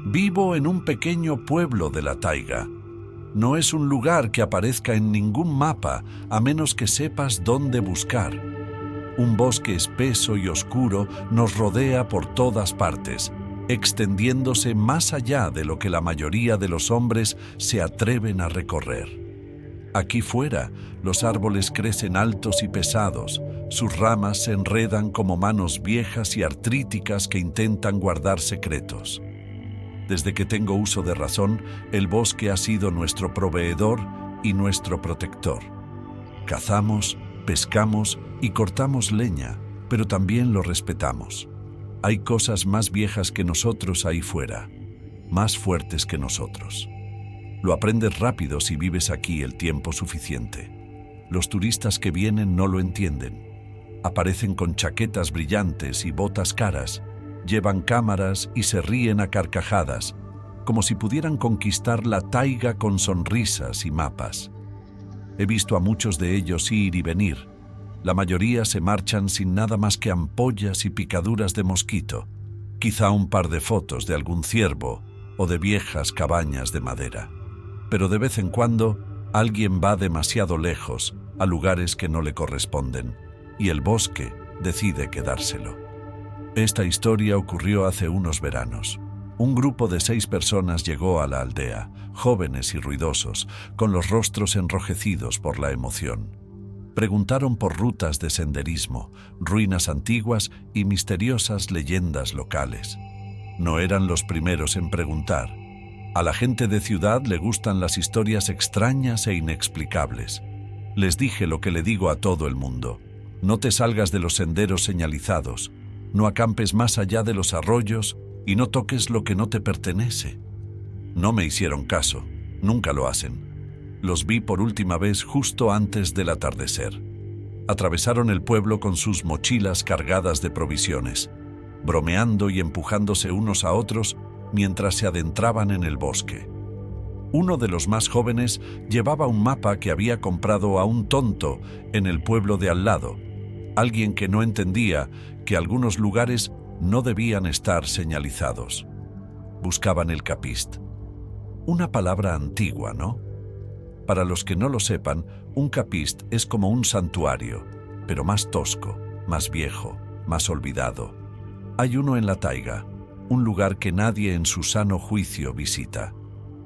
Vivo en un pequeño pueblo de la taiga. No es un lugar que aparezca en ningún mapa, a menos que sepas dónde buscar. Un bosque espeso y oscuro nos rodea por todas partes, extendiéndose más allá de lo que la mayoría de los hombres se atreven a recorrer. Aquí fuera, los árboles crecen altos y pesados, sus ramas se enredan como manos viejas y artríticas que intentan guardar secretos. Desde que tengo uso de razón, el bosque ha sido nuestro proveedor y nuestro protector. Cazamos, pescamos y cortamos leña, pero también lo respetamos. Hay cosas más viejas que nosotros ahí fuera, más fuertes que nosotros. Lo aprendes rápido si vives aquí el tiempo suficiente. Los turistas que vienen no lo entienden. Aparecen con chaquetas brillantes y botas caras, llevan cámaras y se ríen a carcajadas, como si pudieran conquistar la taiga con sonrisas y mapas. He visto a muchos de ellos ir y venir. La mayoría se marchan sin nada más que ampollas y picaduras de mosquito, quizá un par de fotos de algún ciervo o de viejas cabañas de madera. Pero de vez en cuando, alguien va demasiado lejos, a lugares que no le corresponden, y el bosque decide quedárselo. Esta historia ocurrió hace unos veranos. Un grupo de 6 personas llegó a la aldea, jóvenes y ruidosos, con los rostros enrojecidos por la emoción. Preguntaron por rutas de senderismo, ruinas antiguas y misteriosas leyendas locales. No eran los primeros en preguntar. A la gente de ciudad le gustan las historias extrañas e inexplicables. Les dije lo que le digo a todo el mundo. No te salgas de los senderos señalizados, no acampes más allá de los arroyos y no toques lo que no te pertenece. No me hicieron caso, nunca lo hacen. Los vi por última vez justo antes del atardecer. Atravesaron el pueblo con sus mochilas cargadas de provisiones, bromeando y empujándose unos a otros mientras se adentraban en el bosque. Uno de los más jóvenes llevaba un mapa que había comprado a un tonto en el pueblo de al lado, alguien que no entendía que algunos lugares no debían estar señalizados. Buscaban el capist. Una palabra antigua, ¿no? Para los que no lo sepan, un capist es como un santuario, pero más tosco, más viejo, más olvidado. Hay uno en la taiga, un lugar que nadie en su sano juicio visita.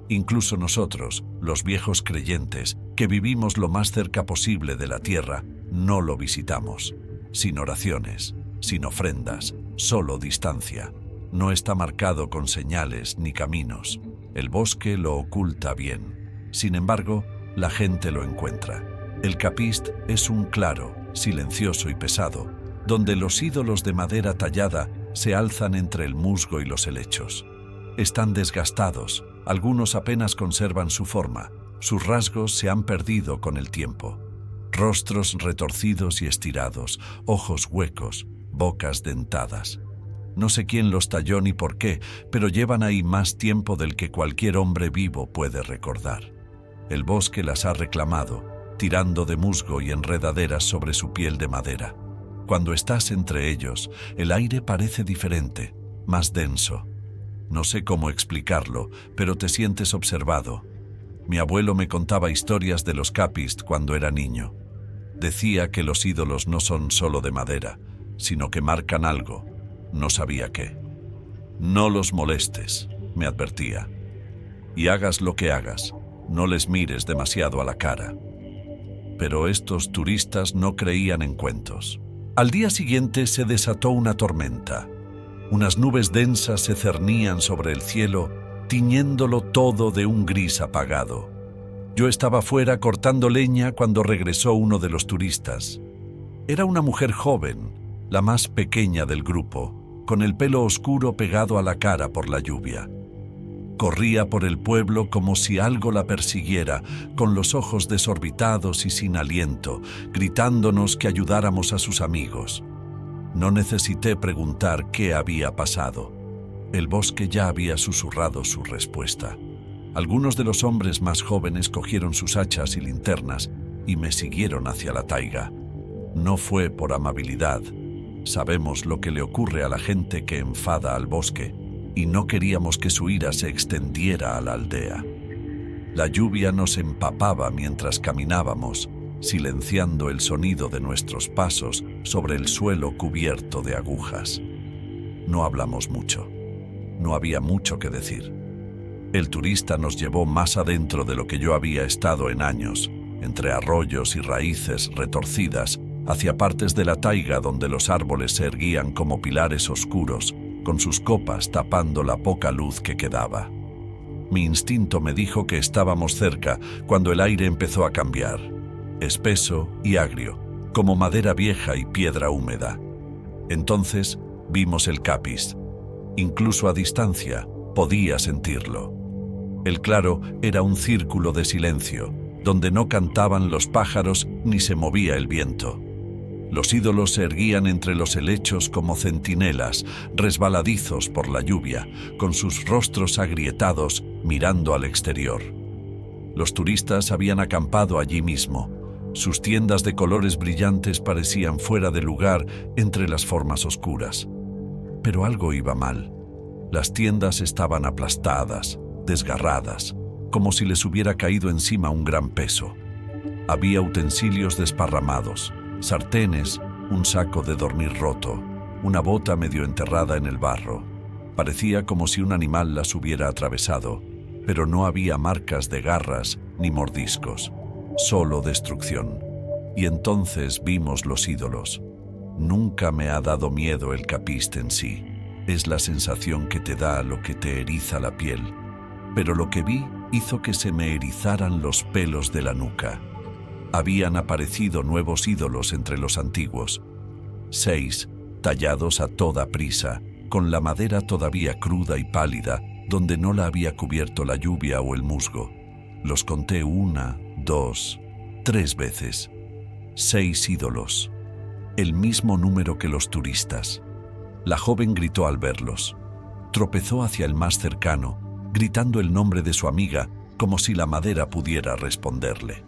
Incluso nosotros, los viejos creyentes, que vivimos lo más cerca posible de la tierra, no lo visitamos. Sin oraciones, sin ofrendas, solo distancia. No está marcado con señales ni caminos. El bosque lo oculta bien. Sin embargo, la gente lo encuentra. El capist es un claro, silencioso y pesado, donde los ídolos de madera tallada se alzan entre el musgo y los helechos. Están desgastados, algunos apenas conservan su forma, sus rasgos se han perdido con el tiempo. Rostros retorcidos y estirados, ojos huecos, bocas dentadas. No sé quién los talló ni por qué, pero llevan ahí más tiempo del que cualquier hombre vivo puede recordar. El bosque las ha reclamado, tirando de musgo y enredaderas sobre su piel de madera. Cuando estás entre ellos, el aire parece diferente, más denso. No sé cómo explicarlo, pero te sientes observado. Mi abuelo me contaba historias de los capist cuando era niño. Decía que los ídolos no son solo de madera, sino que marcan algo. No sabía qué. No los molestes, me advertía. Y hagas lo que hagas, no les mires demasiado a la cara. Pero estos turistas no creían en cuentos. Al día siguiente se desató una tormenta. Unas nubes densas se cernían sobre el cielo, tiñéndolo todo de un gris apagado. Yo estaba fuera cortando leña cuando regresó uno de los turistas. Era una mujer joven, la más pequeña del grupo, con el pelo oscuro pegado a la cara por la lluvia. Corría por el pueblo como si algo la persiguiera, con los ojos desorbitados y sin aliento, gritándonos que ayudáramos a sus amigos. No necesité preguntar qué había pasado. El bosque ya había susurrado su respuesta. Algunos de los hombres más jóvenes cogieron sus hachas y linternas y me siguieron hacia la taiga. No fue por amabilidad. Sabemos lo que le ocurre a la gente que enfada al bosque. y no queríamos que su ira se extendiera a la aldea. La lluvia nos empapaba mientras caminábamos, silenciando el sonido de nuestros pasos sobre el suelo cubierto de agujas. No hablamos mucho. No había mucho que decir. El turista nos llevó más adentro de lo que yo había estado en años, entre arroyos y raíces retorcidas, hacia partes de la taiga donde los árboles se erguían como pilares oscuros, con sus copas tapando la poca luz que quedaba. Mi instinto me dijo que estábamos cerca cuando el aire empezó a cambiar, espeso y agrio, como madera vieja y piedra húmeda. Entonces vimos el Kapis. Incluso a distancia podía sentirlo. El claro era un círculo de silencio, donde no cantaban los pájaros ni se movía el viento. Los ídolos se erguían entre los helechos como centinelas, resbaladizos por la lluvia, con sus rostros agrietados mirando al exterior. Los turistas habían acampado allí mismo. Sus tiendas de colores brillantes parecían fuera de lugar entre las formas oscuras. Pero algo iba mal. Las tiendas estaban aplastadas, desgarradas, como si les hubiera caído encima un gran peso. Había utensilios desparramados, sartenes, un saco de dormir roto, una bota medio enterrada en el barro. Parecía como si un animal las hubiera atravesado, pero no había marcas de garras ni mordiscos, solo destrucción. Y entonces vimos los ídolos. Nunca me ha dado miedo el Kapist en sí. Es la sensación que te da lo que te eriza la piel. Pero lo que vi hizo que se me erizaran los pelos de la nuca. Habían aparecido nuevos ídolos entre los antiguos. 6, tallados a toda prisa, con la madera todavía cruda y pálida, donde no la había cubierto la lluvia o el musgo. Los conté 1, 2, 3 veces. 6 ídolos. El mismo número que los turistas. La joven gritó al verlos. Tropezó hacia el más cercano, gritando el nombre de su amiga, como si la madera pudiera responderle.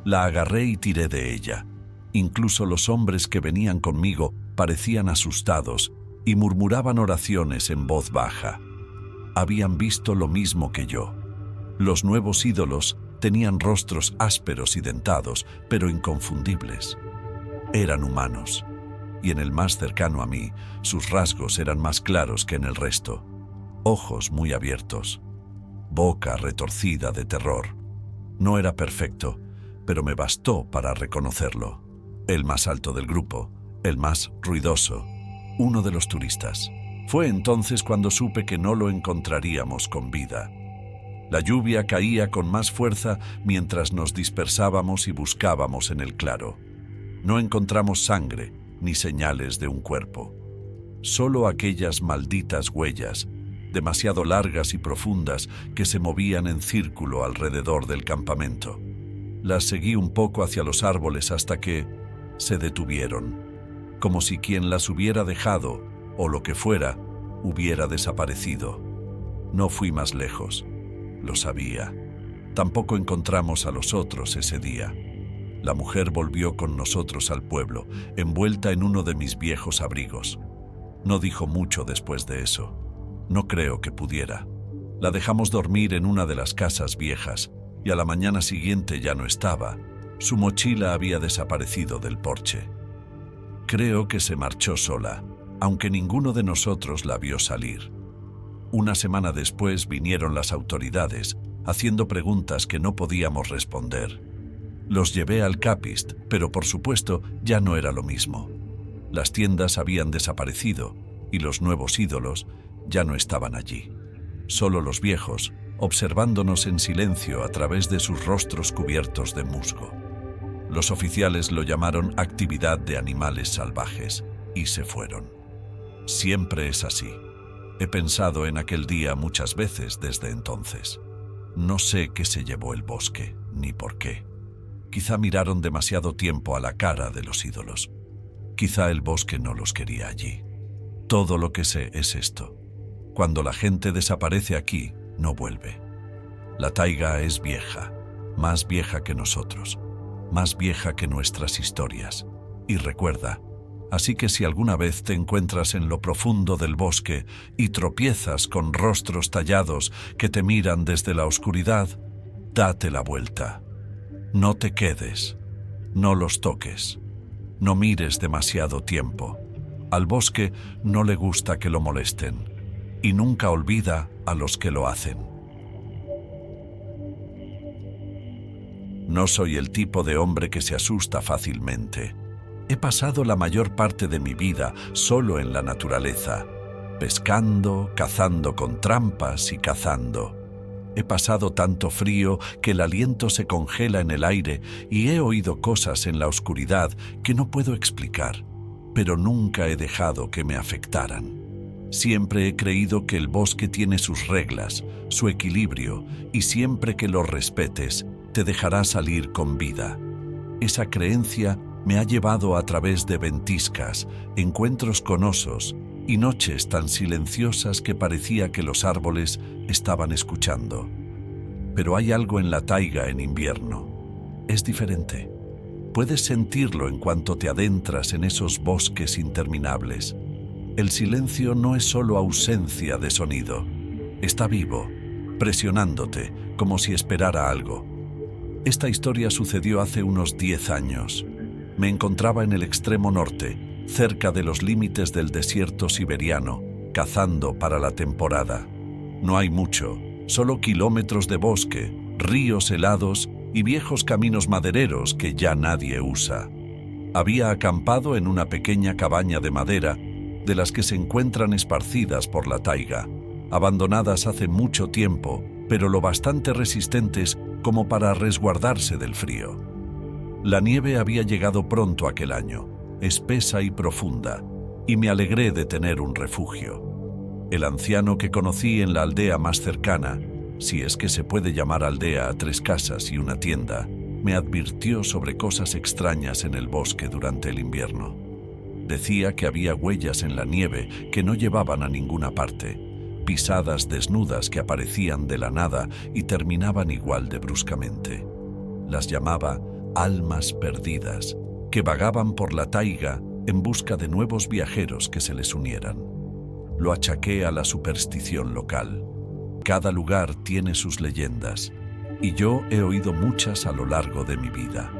La agarré y tiré de ella. Incluso los hombres que venían conmigo parecían asustados y murmuraban oraciones en voz baja. Habían visto lo mismo que yo. Los nuevos ídolos tenían rostros ásperos y dentados, pero inconfundibles. Eran humanos, y en el más cercano a mí, sus rasgos eran más claros que en el resto. Ojos muy abiertos, boca retorcida de terror. No era perfecto, pero me bastó para reconocerlo. El más alto del grupo, el más ruidoso, uno de los turistas. Fue entonces cuando supe que no lo encontraríamos con vida. La lluvia caía con más fuerza mientras nos dispersábamos y buscábamos en el claro. No encontramos sangre ni señales de un cuerpo. Solo aquellas malditas huellas, demasiado largas y profundas, que se movían en círculo alrededor del campamento. Las seguí un poco hacia los árboles hasta que se detuvieron, como si quien las hubiera dejado, o lo que fuera, hubiera desaparecido. No fui más lejos, lo sabía. Tampoco encontramos a los otros ese día. La mujer volvió con nosotros al pueblo, envuelta en uno de mis viejos abrigos. No dijo mucho después de eso. No creo que pudiera. La dejamos dormir en una de las casas viejas, y a la mañana siguiente ya no estaba. Su mochila había desaparecido del porche. Creo que se marchó sola, aunque ninguno de nosotros la vio salir. Una semana después vinieron las autoridades, haciendo preguntas que no podíamos responder. Los llevé al Kapist, pero por supuesto ya no era lo mismo. Las tiendas habían desaparecido y los nuevos ídolos ya no estaban allí. Solo los viejos, observándonos en silencio a través de sus rostros cubiertos de musgo. Los oficiales lo llamaron actividad de animales salvajes y se fueron. Siempre es así. He pensado en aquel día muchas veces desde entonces. No sé qué se llevó el bosque, ni por qué. Quizá miraron demasiado tiempo a la cara de los ídolos. Quizá el bosque no los quería allí. Todo lo que sé es esto. Cuando la gente desaparece aquí, no vuelve. La taiga es vieja, más vieja que nosotros, más vieja que nuestras historias. Y recuerda, Así que si alguna vez te encuentras en lo profundo del bosque y tropiezas con rostros tallados que te miran desde la oscuridad, date la vuelta. No te quedes, no los toques, no mires demasiado tiempo. Al bosque no le gusta que lo molesten y nunca olvida a los que lo hacen. No soy el tipo de hombre que se asusta fácilmente. He pasado la mayor parte de mi vida solo en la naturaleza, pescando, cazando con trampas y cazando. He pasado tanto frío que el aliento se congela en el aire y he oído cosas en la oscuridad que no puedo explicar, pero nunca he dejado que me afectaran. Siempre he creído que el bosque tiene sus reglas, su equilibrio, y siempre que lo respetes, te dejará salir con vida. Esa creencia me ha llevado a través de ventiscas, encuentros con osos y noches tan silenciosas que parecía que los árboles estaban escuchando. Pero hay algo en la taiga en invierno. Es diferente. Puedes sentirlo en cuanto te adentras en esos bosques interminables. El silencio no es solo ausencia de sonido. Está vivo, presionándote, como si esperara algo. Esta historia sucedió hace unos 10 años. Me encontraba en el extremo norte, cerca de los límites del desierto siberiano, cazando para la temporada. No hay mucho, solo kilómetros de bosque, ríos helados y viejos caminos madereros que ya nadie usa. Había acampado en una pequeña cabaña de madera, de las que se encuentran esparcidas por la taiga, abandonadas hace mucho tiempo, pero lo bastante resistentes como para resguardarse del frío. La nieve había llegado pronto aquel año, espesa y profunda, y me alegré de tener un refugio. El anciano que conocí en la aldea más cercana, si es que se puede llamar aldea a 3 casas y una tienda, me advirtió sobre cosas extrañas en el bosque durante el invierno. Decía que había huellas en la nieve que no llevaban a ninguna parte, pisadas desnudas que aparecían de la nada y terminaban igual de bruscamente. Las llamaba almas perdidas, que vagaban por la taiga en busca de nuevos viajeros que se les unieran. Lo achaqué a la superstición local. Cada lugar tiene sus leyendas, y yo he oído muchas a lo largo de mi vida.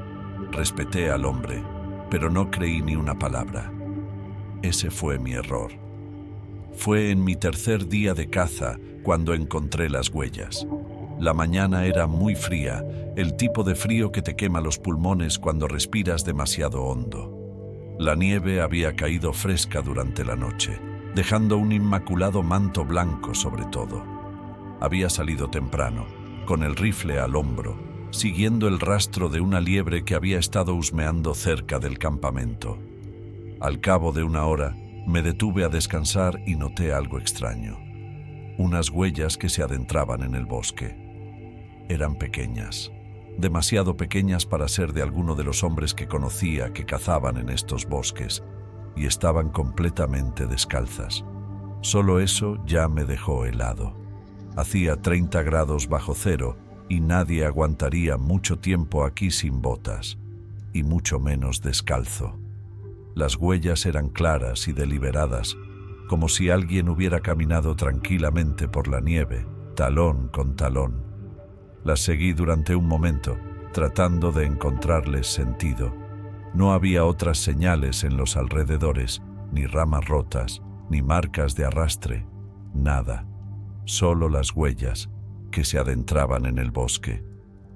Respeté al hombre, pero no creí ni una palabra. Ese fue mi error. Fue en mi 3er día de caza cuando encontré las huellas. La mañana era muy fría, el tipo de frío que te quema los pulmones cuando respiras demasiado hondo. La nieve había caído fresca durante la noche, dejando un inmaculado manto blanco sobre todo. Había salido temprano, con el rifle al hombro, siguiendo el rastro de una liebre que había estado husmeando cerca del campamento. Al cabo de 1 hora, me detuve a descansar y noté algo extraño. Unas huellas que se adentraban en el bosque. Eran pequeñas, demasiado pequeñas para ser de alguno de los hombres que conocía que cazaban en estos bosques, y estaban completamente descalzas. Solo eso ya me dejó helado. Hacía 30 grados bajo cero y nadie aguantaría mucho tiempo aquí sin botas, y mucho menos descalzo. Las huellas eran claras y deliberadas, como si alguien hubiera caminado tranquilamente por la nieve, talón con talón. Las seguí durante un momento, tratando de encontrarles sentido. No había otras señales en los alrededores, ni ramas rotas, ni marcas de arrastre, nada. Solo las huellas que se adentraban en el bosque.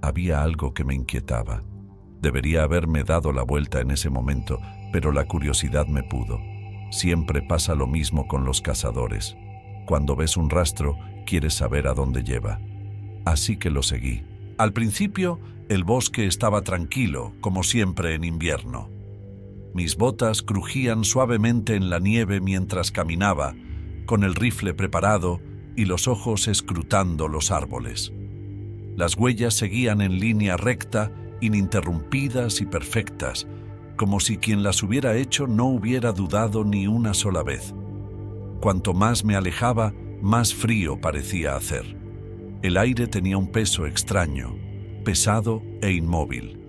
Había algo que me inquietaba. Debería haberme dado la vuelta en ese momento, pero la curiosidad me pudo. Siempre pasa lo mismo con los cazadores. Cuando ves un rastro, quieres saber a dónde lleva. Así que lo seguí. Al principio, el bosque estaba tranquilo, como siempre en invierno. Mis botas crujían suavemente en la nieve mientras caminaba, con el rifle preparado y los ojos escrutando los árboles. Las huellas seguían en línea recta, ininterrumpidas y perfectas, como si quien las hubiera hecho no hubiera dudado ni una sola vez. Cuanto más me alejaba, más frío parecía hacer. El aire tenía un peso extraño, pesado e inmóvil,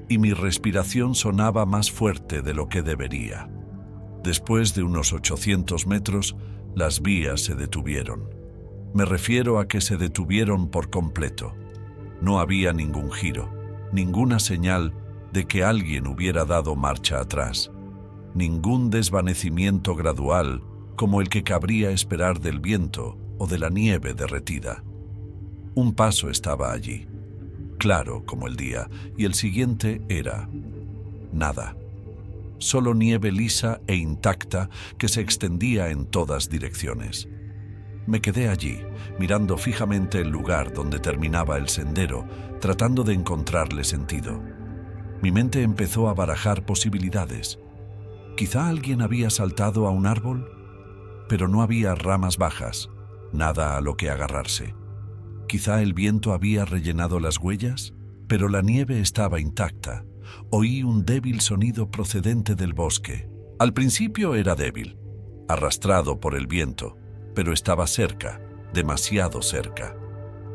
y mi respiración sonaba más fuerte de lo que debería. Después de unos 800 metros, las vías se detuvieron. Me refiero a que se detuvieron por completo. No había ningún giro, ninguna señal de que alguien hubiera dado marcha atrás, ningún desvanecimiento gradual como el que cabría esperar del viento o de la nieve derretida. Un paso estaba allí, claro como el día, y el siguiente era nada. Solo nieve lisa e intacta que se extendía en todas direcciones. Me quedé allí, mirando fijamente el lugar donde terminaba el sendero, tratando de encontrarle sentido. Mi mente empezó a barajar posibilidades. Quizá alguien había saltado a un árbol, pero no había ramas bajas, nada a lo que agarrarse. Quizá el viento había rellenado las huellas, pero la nieve estaba intacta. Oí un débil sonido procedente del bosque. Al principio era débil, arrastrado por el viento, pero estaba cerca, demasiado cerca.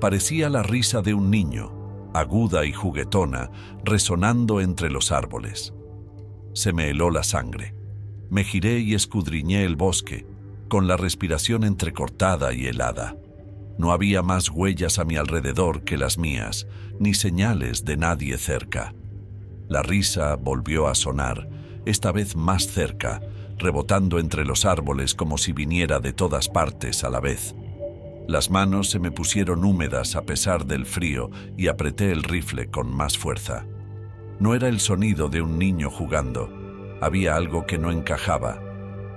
Parecía la risa de un niño, aguda y juguetona, resonando entre los árboles. Se me heló la sangre. Me giré y escudriñé el bosque, con la respiración entrecortada y helada. No había más huellas a mi alrededor que las mías, ni señales de nadie cerca. La risa volvió a sonar, esta vez más cerca, rebotando entre los árboles como si viniera de todas partes a la vez. Las manos se me pusieron húmedas a pesar del frío y apreté el rifle con más fuerza. No era el sonido de un niño jugando. Había algo que no encajaba.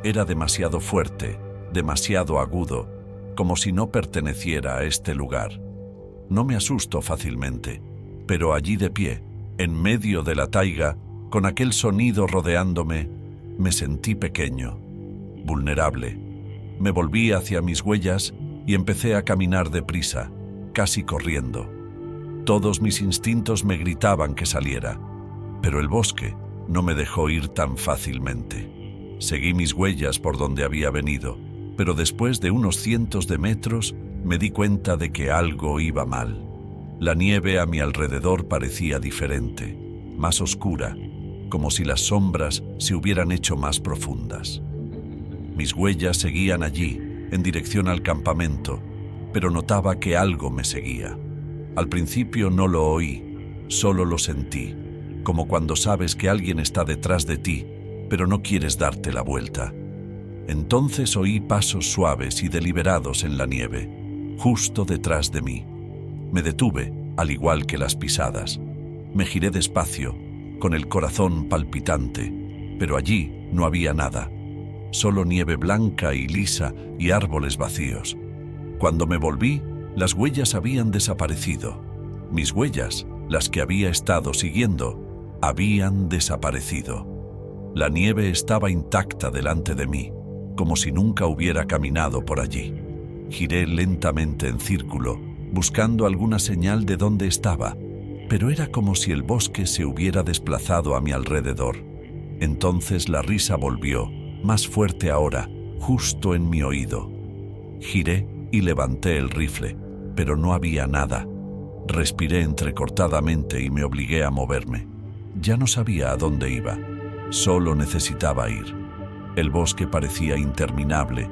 Era demasiado fuerte, demasiado agudo, como si no perteneciera a este lugar. No me asusto fácilmente, pero allí de pie, en medio de la taiga, con aquel sonido rodeándome, me sentí pequeño, vulnerable. Me volví hacia mis huellas y empecé a caminar deprisa, casi corriendo. Todos mis instintos me gritaban que saliera, pero el bosque no me dejó ir tan fácilmente. Seguí mis huellas por donde había venido, pero después de unos cientos de metros me di cuenta de que algo iba mal. La nieve a mi alrededor parecía diferente, más oscura, como si las sombras se hubieran hecho más profundas. Mis huellas seguían allí, en dirección al campamento, pero notaba que algo me seguía. Al principio no lo oí, solo lo sentí, como cuando sabes que alguien está detrás de ti, pero no quieres darte la vuelta. Entonces oí pasos suaves y deliberados en la nieve, justo detrás de mí. Me detuve, al igual que las pisadas. Me giré despacio, con el corazón palpitante, pero allí no había nada, solo nieve blanca y lisa y árboles vacíos. Cuando me volví, las huellas habían desaparecido. Mis huellas, las que había estado siguiendo, habían desaparecido. La nieve estaba intacta delante de mí, como si nunca hubiera caminado por allí. Giré lentamente en círculo, buscando alguna señal de dónde estaba, pero era como si el bosque se hubiera desplazado a mi alrededor. Entonces la risa volvió, más fuerte ahora, justo en mi oído. Giré y levanté el rifle, pero no había nada. Respiré entrecortadamente y me obligué a moverme. Ya no sabía a dónde iba, solo necesitaba ir. El bosque parecía interminable,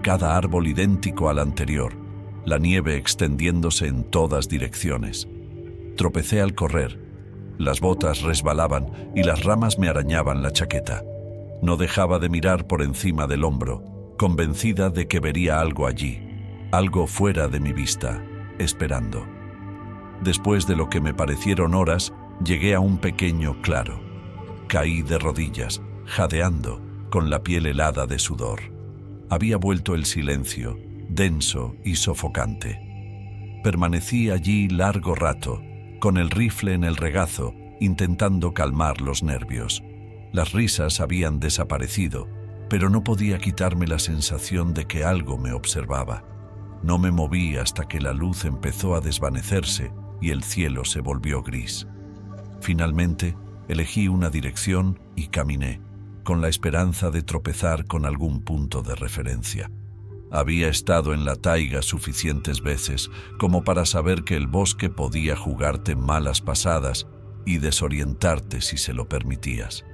cada árbol idéntico al anterior, la nieve extendiéndose en todas direcciones. Tropecé al correr. Las botas resbalaban y las ramas me arañaban la chaqueta. No dejaba de mirar por encima del hombro, convencida de que vería algo allí, algo fuera de mi vista, esperando. Después de lo que me parecieron horas, llegué a un pequeño claro. Caí de rodillas, jadeando, con la piel helada de sudor. Había vuelto el silencio, denso y sofocante. Permanecí allí largo rato, con el rifle en el regazo, intentando calmar los nervios. Las risas habían desaparecido, pero no podía quitarme la sensación de que algo me observaba. No me moví hasta que la luz empezó a desvanecerse y el cielo se volvió gris. Finalmente, elegí una dirección y caminé, con la esperanza de tropezar con algún punto de referencia. Había estado en la taiga suficientes veces como para saber que el bosque podía jugarte malas pasadas y desorientarte si se lo permitías.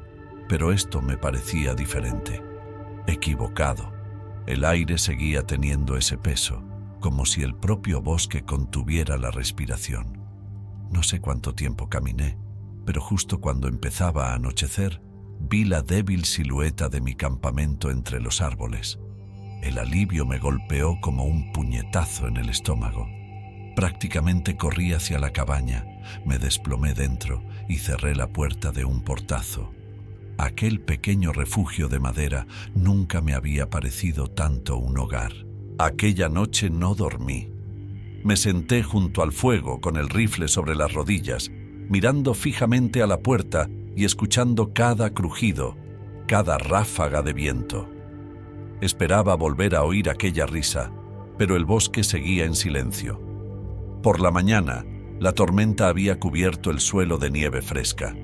Pero esto me parecía diferente. Equivocado. El aire seguía teniendo ese peso, como si el propio bosque contuviera la respiración. No sé cuánto tiempo caminé, pero justo cuando empezaba a anochecer, vi la débil silueta de mi campamento entre los árboles. El alivio me golpeó como un puñetazo en el estómago. Prácticamente corrí hacia la cabaña, me desplomé dentro y cerré la puerta de un portazo. Aquel pequeño refugio de madera nunca me había parecido tanto un hogar. Aquella noche no dormí. Me senté junto al fuego con el rifle sobre las rodillas, mirando fijamente a la puerta y escuchando cada crujido, cada ráfaga de viento. Esperaba volver a oír aquella risa, pero el bosque seguía en silencio. Por la mañana, la tormenta había cubierto el suelo de nieve fresca.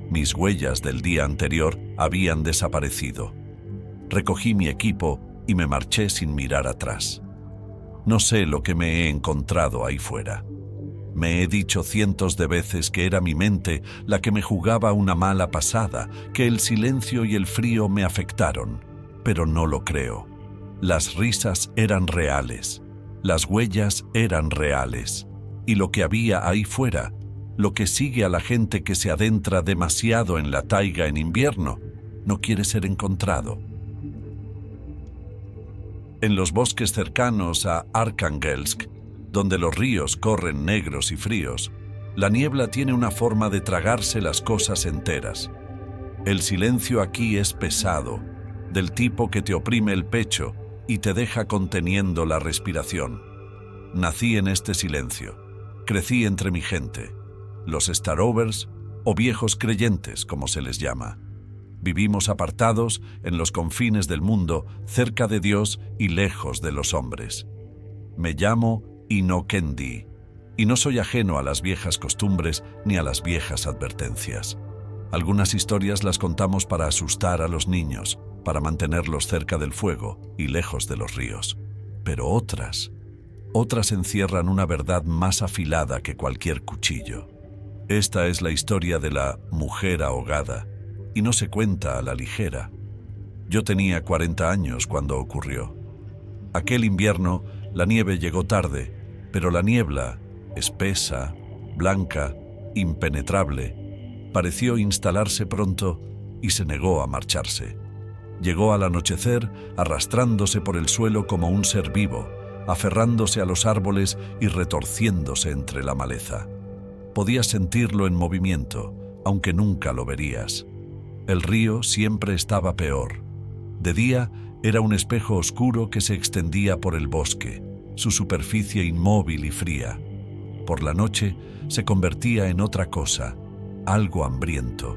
Mis huellas del día anterior habían desaparecido. Recogí mi equipo y me marché sin mirar atrás. No sé lo que me he encontrado ahí fuera. Me he dicho cientos de veces que era mi mente la que me jugaba una mala pasada, que el silencio y el frío me afectaron, pero no lo creo. Las risas eran reales, las huellas eran reales, y lo que había ahí fuera, lo que sigue a la gente que se adentra demasiado en la taiga en invierno, no quiere ser encontrado. En los bosques cercanos a Arkhangelsk, donde los ríos corren negros y fríos, la niebla tiene una forma de tragarse las cosas enteras. El silencio aquí es pesado, del tipo que te oprime el pecho y te deja conteniendo la respiración. Nací en este silencio, crecí entre mi gente, los Starovers o viejos creyentes, como se les llama. Vivimos apartados en los confines del mundo, cerca de Dios y lejos de los hombres. Me llamo Inokendi, y no soy ajeno a las viejas costumbres ni a las viejas advertencias. Algunas historias las contamos para asustar a los niños, para mantenerlos cerca del fuego y lejos de los ríos. Pero otras encierran una verdad más afilada que cualquier cuchillo. Esta es la historia de la mujer ahogada, y no se cuenta a la ligera. Yo tenía 40 años cuando ocurrió. Aquel invierno, la nieve llegó tarde, pero la niebla, espesa, blanca, impenetrable, pareció instalarse pronto y se negó a marcharse. Llegó al anochecer arrastrándose por el suelo como un ser vivo, aferrándose a los árboles y retorciéndose entre la maleza. Podías sentirlo en movimiento, aunque nunca lo verías. El río siempre estaba peor. De día era un espejo oscuro que se extendía por el bosque, su superficie inmóvil y fría. Por la noche se convertía en otra cosa, algo hambriento.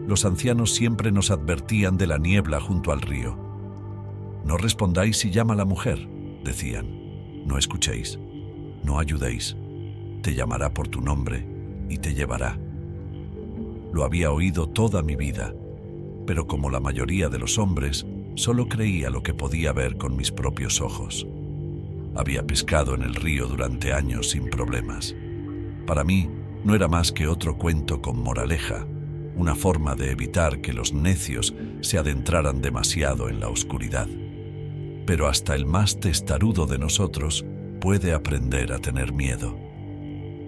Los ancianos siempre nos advertían de la niebla junto al río. No respondáis si llama la mujer, decían. No escuchéis, no ayudéis. Te llamará por tu nombre y te llevará. Lo había oído toda mi vida, pero como la mayoría de los hombres, solo creía lo que podía ver con mis propios ojos. Había pescado en el río durante años sin problemas. Para mí, no era más que otro cuento con moraleja, una forma de evitar que los necios se adentraran demasiado en la oscuridad. Pero hasta el más testarudo de nosotros puede aprender a tener miedo.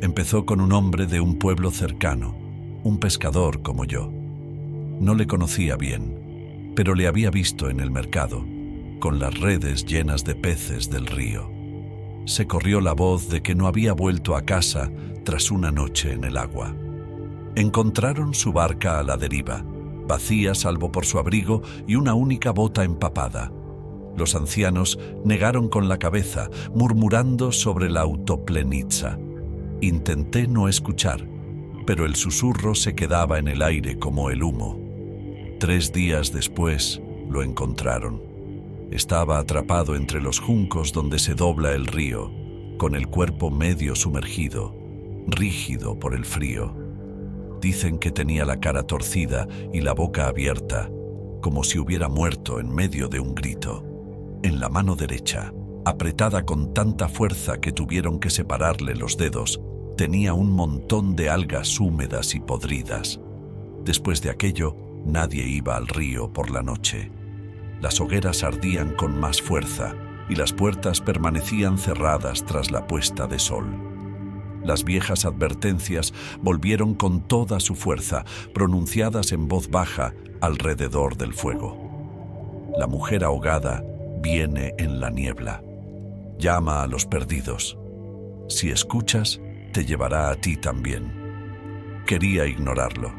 Empezó con un hombre de un pueblo cercano, un pescador como yo. No le conocía bien, pero le había visto en el mercado, con las redes llenas de peces del río. Se corrió la voz de que no había vuelto a casa tras una noche en el agua. Encontraron su barca a la deriva, vacía salvo por su abrigo y una única bota empapada. Los ancianos negaron con la cabeza, murmurando sobre la autoplenitza. Intenté no escuchar, pero el susurro se quedaba en el aire como el humo. 3 días después lo encontraron. Estaba atrapado entre los juncos donde se dobla el río, con el cuerpo medio sumergido, rígido por el frío. Dicen que tenía la cara torcida y la boca abierta, como si hubiera muerto en medio de un grito. En la mano derecha, apretada con tanta fuerza que tuvieron que separarle los dedos, tenía un montón de algas húmedas y podridas. Después de aquello, nadie iba al río por la noche. Las hogueras ardían con más fuerza y las puertas permanecían cerradas tras la puesta de sol. Las viejas advertencias volvieron con toda su fuerza, pronunciadas en voz baja alrededor del fuego. La mujer ahogada viene en la niebla. Llama a los perdidos. Si escuchas, te llevará a ti también. Quería ignorarlo.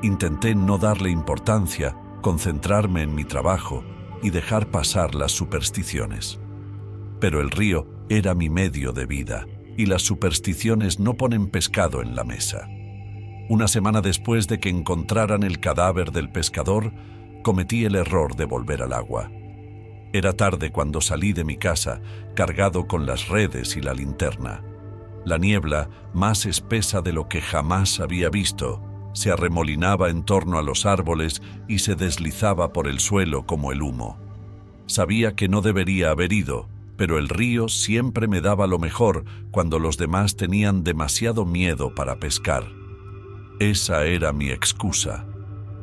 Intenté no darle importancia, concentrarme en mi trabajo y dejar pasar las supersticiones. Pero el río era mi medio de vida y las supersticiones no ponen pescado en la mesa. Una semana después de que encontraran el cadáver del pescador, cometí el error de volver al agua. Era tarde cuando salí de mi casa, cargado con las redes y la linterna. La niebla, más espesa de lo que jamás había visto, se arremolinaba en torno a los árboles y se deslizaba por el suelo como el humo. Sabía que no debería haber ido, pero el río siempre me daba lo mejor cuando los demás tenían demasiado miedo para pescar. Esa era mi excusa.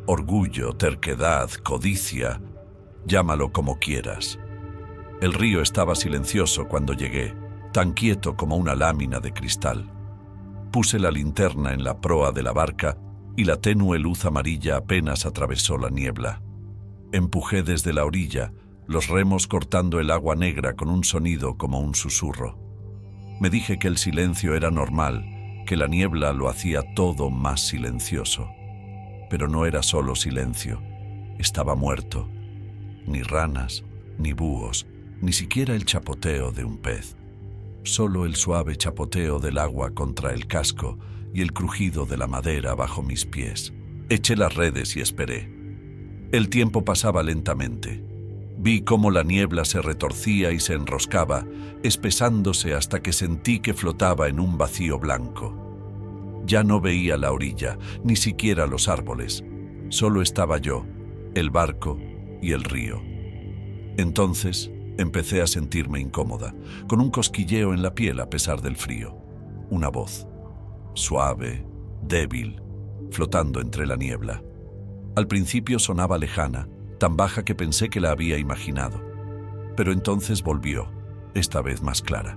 Orgullo, terquedad, codicia, llámalo como quieras. El río estaba silencioso cuando llegué, tan quieto como una lámina de cristal. Puse la linterna en la proa de la barca y la tenue luz amarilla apenas atravesó la niebla. Empujé desde la orilla, los remos cortando el agua negra con un sonido como un susurro. Me dije que el silencio era normal, que la niebla lo hacía todo más silencioso. Pero no era solo silencio, estaba muerto. Ni ranas, ni búhos, ni siquiera el chapoteo de un pez. Solo el suave chapoteo del agua contra el casco y el crujido de la madera bajo mis pies. Eché las redes y esperé. El tiempo pasaba lentamente. Vi cómo la niebla se retorcía y se enroscaba, espesándose hasta que sentí que flotaba en un vacío blanco. Ya no veía la orilla, ni siquiera los árboles. Solo estaba yo, el barco y el río. Entonces empecé a sentirme incómoda, con un cosquilleo en la piel a pesar del frío. Una voz, suave, débil, flotando entre la niebla. Al principio sonaba lejana, tan baja que pensé que la había imaginado. Pero entonces volvió, esta vez más clara.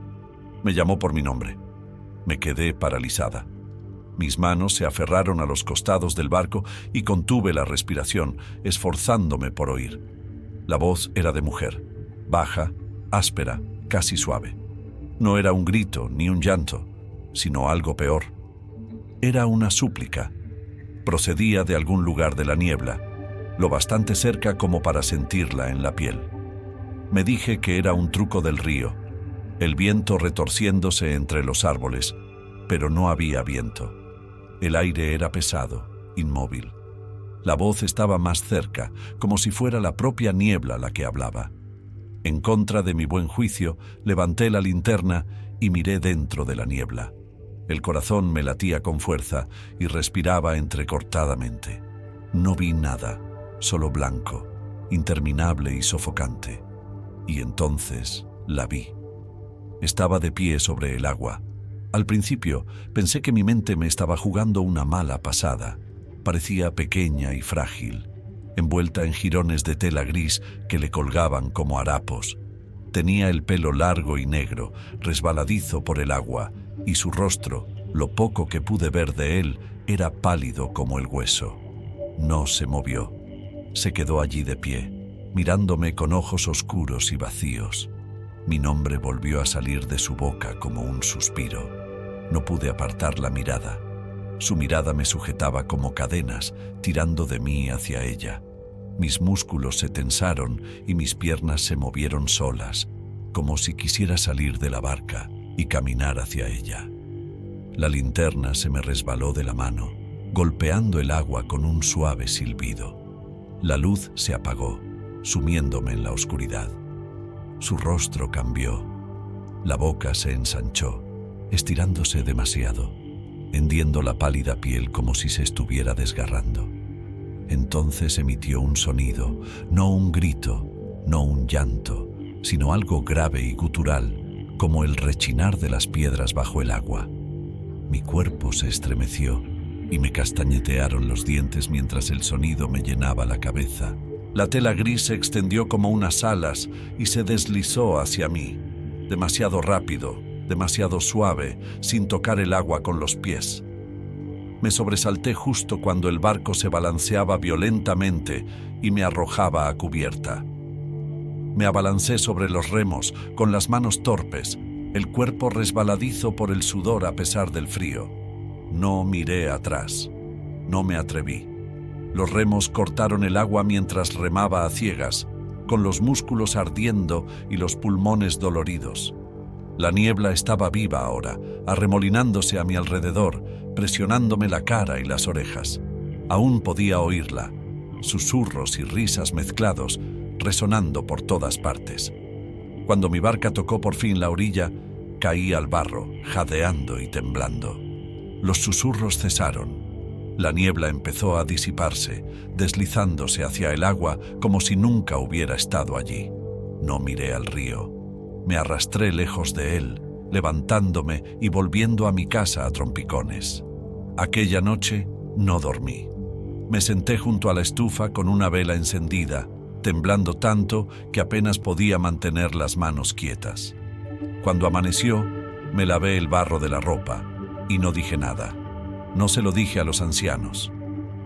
Me llamó por mi nombre. Me quedé paralizada. Mis manos se aferraron a los costados del barco y contuve la respiración, esforzándome por oír. La voz era de mujer, baja, áspera, casi suave. No era un grito ni un llanto, sino algo peor. Era una súplica. Procedía de algún lugar de la niebla, lo bastante cerca como para sentirla en la piel. Me dije que era un truco del río, el viento retorciéndose entre los árboles, pero no había viento. El aire era pesado, inmóvil. La voz estaba más cerca, como si fuera la propia niebla la que hablaba. En contra de mi buen juicio, levanté la linterna y miré dentro de la niebla. El corazón me latía con fuerza y respiraba entrecortadamente. No vi nada, solo blanco, interminable y sofocante. Y entonces la vi. Estaba de pie sobre el agua. Al principio pensé que mi mente me estaba jugando una mala pasada. Parecía pequeña y frágil, envuelta en jirones de tela gris que le colgaban como harapos. Tenía el pelo largo y negro, resbaladizo por el agua, y su rostro, lo poco que pude ver de él, era pálido como el hueso. No se movió. Se quedó allí de pie, mirándome con ojos oscuros y vacíos. Mi nombre volvió a salir de su boca como un suspiro. No pude apartar la mirada. Su mirada me sujetaba como cadenas, tirando de mí hacia ella. Mis músculos se tensaron y mis piernas se movieron solas, como si quisiera salir de la barca y caminar hacia ella. La linterna se me resbaló de la mano, golpeando el agua con un suave silbido. La luz se apagó, sumiéndome en la oscuridad. Su rostro cambió. La boca se ensanchó, estirándose demasiado, hendiendo la pálida piel como si se estuviera desgarrando. Entonces emitió un sonido, no un grito, no un llanto, sino algo grave y gutural, como el rechinar de las piedras bajo el agua. Mi cuerpo se estremeció y me castañetearon los dientes mientras el sonido me llenaba la cabeza. La tela gris se extendió como unas alas y se deslizó hacia mí, demasiado rápido, demasiado suave, sin tocar el agua con los pies. Me sobresalté justo cuando el barco se balanceaba violentamente y me arrojaba a cubierta. Me abalancé sobre los remos, con las manos torpes, el cuerpo resbaladizo por el sudor a pesar del frío. No miré atrás. No me atreví. Los remos cortaron el agua mientras remaba a ciegas, con los músculos ardiendo y los pulmones doloridos. La niebla estaba viva ahora, arremolinándose a mi alrededor, presionándome la cara y las orejas. Aún podía oírla, susurros y risas mezclados, resonando por todas partes. Cuando mi barca tocó por fin la orilla, caí al barro, jadeando y temblando. Los susurros cesaron. La niebla empezó a disiparse, deslizándose hacia el agua como si nunca hubiera estado allí. No miré al río. Me arrastré lejos de él, levantándome y volviendo a mi casa a trompicones. Aquella noche no dormí. Me senté junto a la estufa con una vela encendida, temblando tanto que apenas podía mantener las manos quietas. Cuando amaneció, me lavé el barro de la ropa y no dije nada. No se lo dije a los ancianos.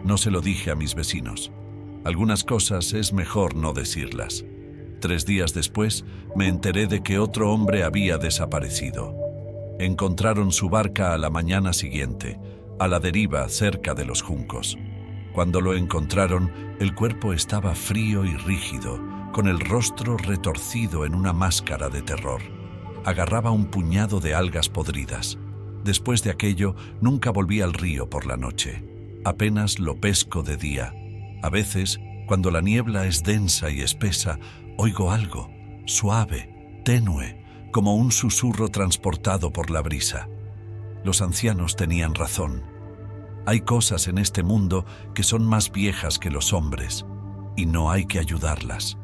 No se lo dije a mis vecinos. Algunas cosas es mejor no decirlas. 3 días después, me enteré de que otro hombre había desaparecido. Encontraron su barca a la mañana siguiente, a la deriva cerca de los juncos. Cuando lo encontraron, el cuerpo estaba frío y rígido, con el rostro retorcido en una máscara de terror. Agarraba un puñado de algas podridas. Después de aquello, nunca volví al río por la noche. Apenas lo pesco de día. A veces, cuando la niebla es densa y espesa, oigo algo, suave, tenue, como un susurro transportado por la brisa. Los ancianos tenían razón. Hay cosas en este mundo que son más viejas que los hombres, y no hay que ayudarlas.